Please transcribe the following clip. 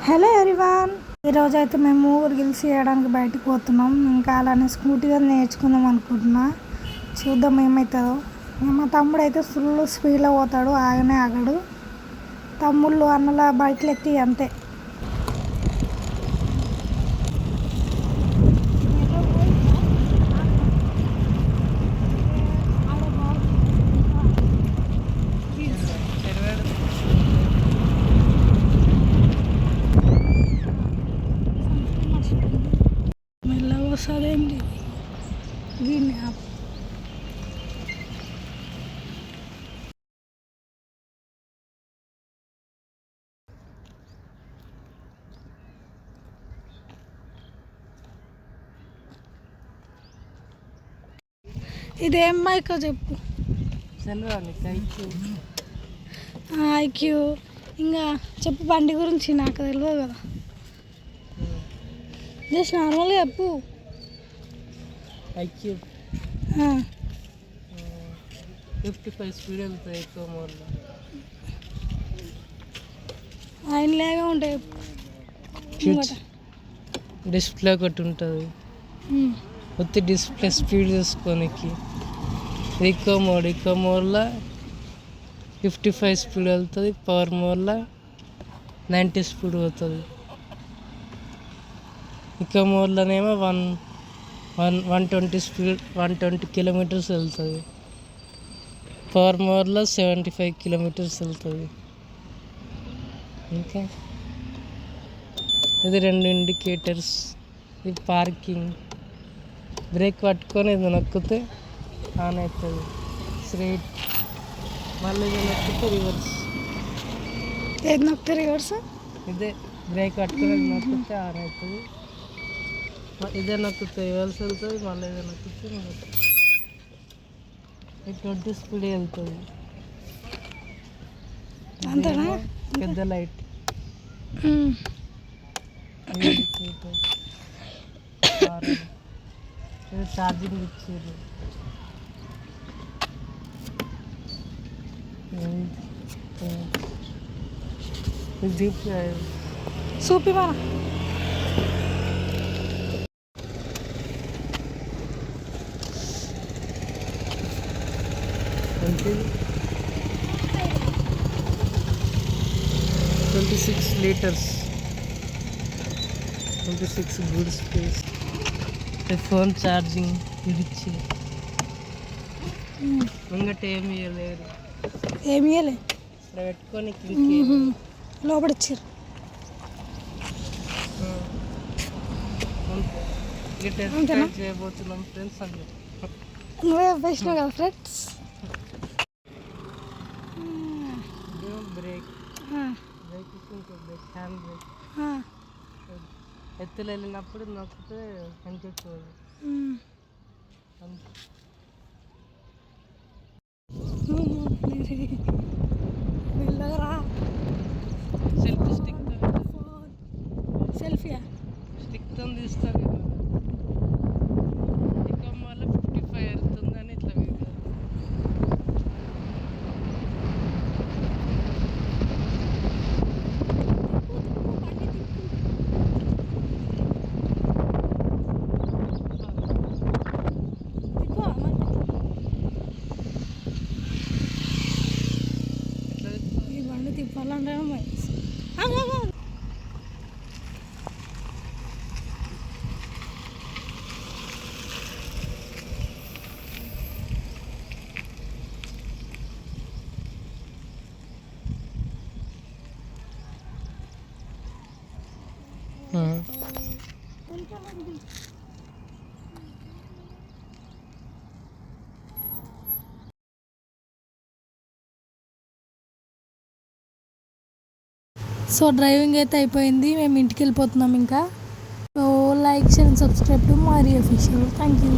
Hello everyone, ఈరోజు అయితే మేము రీల్స్ చేయడానికి బయటకు పోతున్నాం. ఇంకా అలానే స్కూటీ నేర్చుకుందాం అనుకుంటున్నా. చూద్దాం ఏమవుతుందో. మా తమ్ముడు అయితే ఫుల్ స్పీడ్లో పోతాడు, ఆగనే ఆగడు. తమ్ముళ్ళు అన్నల బైక్లు ఎక్కి అంతే. వస్తుందేంటి దీన్ని ఇదేం మైకో చెప్పు. ఐక్యూ ఇంకా చెప్పు బండి గురించి, నాకు తెలియదు కదా. జస్ట్ నార్మల్గా చెప్పు. ఐక్యూ 55 స్పీడ్ వెళ్తుంది ఎక్కువ మోడ్లో. ఆయనలాగా ఉంటాయి. డిస్ప్లే ఒకటి ఉంటుంది, ఒత్తి డిస్ప్లే స్పీడ్ చూసుకోనికి. ఎక్కువ మోడ్లో 55 స్పీడ్ వెళ్తుంది, పవర్ మోడ్లో 90 స్పీడ్ పోతుంది. ఎక్కువ మోడ్లోనేమో 120 స్పీడ్ 120 కిలోమీటర్స్ వెళ్తుంది. పవర్ మోడ్లో 75 కిలోమీటర్స్ వెళ్తుంది. ఇంకా ఇది 2 ఇండికేటర్స్, ఇది పార్కింగ్. బ్రేక్ పట్టుకొని ఇది నొక్కితే ఆన్ అవుతుంది స్ట్రైట్. మళ్ళీ ఇది నొక్కితే రివర్స్. ఏది నొక్కితే రివర్స్? ఇదే బ్రేక్ పట్టుకొని ఇది నొక్కితే ఆన్ అవుతుంది. ఇదే నొక్కితే రివర్స్ వెళ్తుంది. మళ్ళీ ఇదే నొక్కితే 20 స్పీడ్ వెళ్తుంది. అంతేనా? పెద్ద లైట్, ఛార్జింగ్ ఇచ్చారు. సూపి మన 26 litres, 26 good space. Phone charging ఇడిచి ముంగట ఏమి ఇవ్వలేదు. ఏమి ఇవ్వలే, పెట్టుకొని లోపల ఇచ్చారు. చేయబోతున్నాం ఫ్రెండ్స్. అంటే నువ్వే వేసినావు కదా ఫ్రెండ్స్. బ్రేక్ హ్యాండ్ బ్రేక్ ఎత్తులు వెళ్ళినప్పుడు నొక్కితే కనిపించదు. సెల్ఫీ స్టిక్ సెల్ఫీయా స్టిక్తో తీస్తారు కదా. ఇంకా మళ్ళీ 55 వెళ్తుందని ఇట్లా తిప్పాలంటే సో డ్రైవింగ్ అయితే అయిపోయింది, మేము ఇంటికి వెళ్ళిపోతున్నాం. ఇంకా so like share and subscribe to Maari official. Thank you.